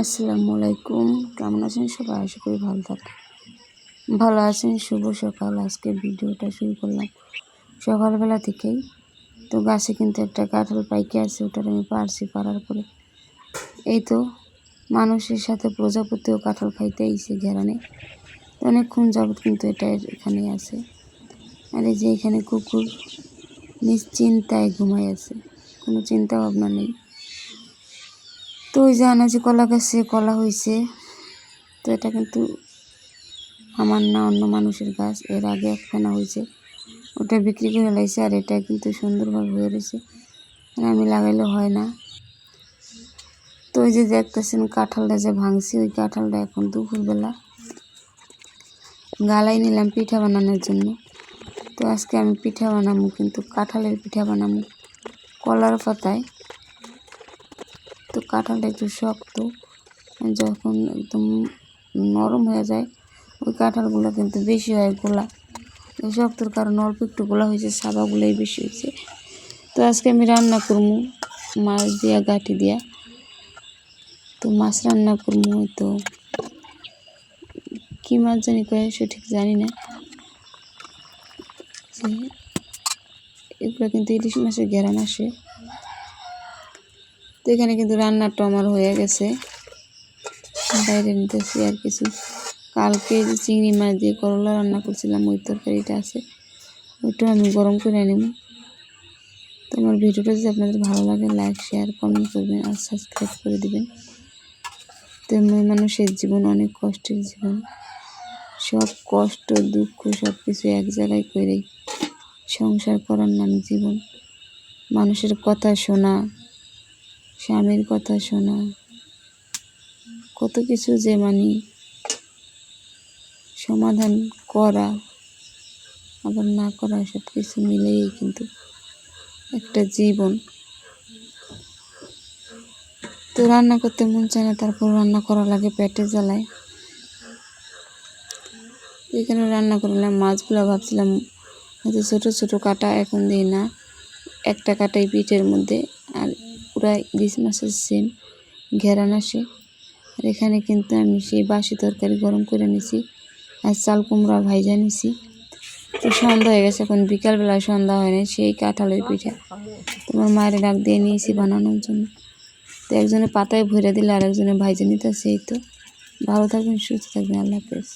আসসালামু আলাইকুম। কেমন আছেন সবাই? আশা করি ভালো আছেন। শুভ সকাল। আজকে ভিডিওটা শুরু করলাম সকালবেলা থেকেই। তো গাছে কিন্তু একটা কাঁঠাল পাইকে আছে, ওটার আমি পারছি। পারার পরে এই তো মানুষের সাথে প্রজাপতিও কাঁঠাল খাইতে আইছে ঘেরানে। অনেকক্ষণ যাবত কিন্তু এটা এখানে আছে। আর এই যে এখানে কুকুর নিশ্চিন্তায় ঘুমাই আছে, কোনো চিন্তা ভাবনা নেই। তো ওই যে আনাজি কলা গাছে কলা হয়েছে, তো এটা কিন্তু আমার না, অন্য মানুষের গাছ। এর আগে একখানা হয়েছে, ওটা বিক্রি করে লাইছে। আর এটা কিন্তু সুন্দরভাবে হয়ে রয়েছে, আর আমি লাগাইলে হয় না। তো ওই যে দেখতেছেন কাঁঠালটা যে ভাঙছি, ওই কাঁঠালটা এখন দুপুরবেলা গালাই নিলাম পিঠা বানানোর জন্য। তো আজকে আমি পিঠা বানাবো, কিন্তু কাঁঠালের পিঠা বানাবো কলার পাতায়। তো কাঁঠালটা একটু শক্ত, যখন একদম নরম হয়ে যায় ওই কাঁঠালগুলো কিন্তু বেশি হয় গোলা। শক্তর কারণে অল্প একটু গোলা হয়েছে, সাবাগুলোই বেশি হয়েছে। তো আজকে আমি রান্না করবো মাছ দিয়া, গাঁটি দিয়া। তো মাছ রান্না করবো, হয়তো কী মাছ জানি কয়ে সঠিক জানি না। এগুলো কিন্তু ইলিশ মাছের ঘেরান আসে। তো এখানে কিন্তু রান্নাটা আমার হয়ে গেছে, বাইরে নিতেছি আর কিছু। কালকে যে চিংড়ি মাছ দিয়ে করলা রান্না করছিলাম, ওই তরকারিটা আছে, ওইটাও আমি গরম করে নেব। তো আমার ভিডিওটা যদি আপনাদের ভালো লাগে, লাইক, শেয়ার, কমেন্ট করবেন আর সাবস্ক্রাইব করে দেবেন। তো মানুষের জীবন অনেক কষ্টের জীবন, সব কষ্ট দুঃখ সব কিছু এক জায়গায় করেই সংসার করার নাম জীবন। মানুষের কথা শোনা, স্বামীর কথা শোনা, কত কিছু যে সমাধান করা আবার না করা, সব কিছু মিলেই কিন্তু একটা জীবন। তো রান্না করতে মন চায় না, তারপর রান্না করা লাগে, পেটে জ্বালায়। এখানে রান্না করলাম মাছগুলো, ভাবছিলাম হয়তো ছোটো ছোটো কাটা, এখন দিই না, একটা কাটাই পিঠের মধ্যে। আর পুরা ইলিশ মাছের সেম ঘেরান আসে। আর এখানে কিন্তু আমি সেই বাসি তরকারি গরম করে নিছি, আর চাল কুমড়া ভাইজা নিছি। তো সন্ধ্যা হয়ে গেছে, এখন বিকালবেলা, সন্ধ্যা হয় না, সেই কাঁঠালের পিঠা তোমার মায়ের ডাক দিয়ে নিয়েছি বানানোর জন্য। তো একজনে পাতায় ভরে দিলে আর একজনে ভাইজা নিতেছে। এই তো ভালো থাকবেন, সুস্থ থাকবেন, আল্লাহ হাফেজ।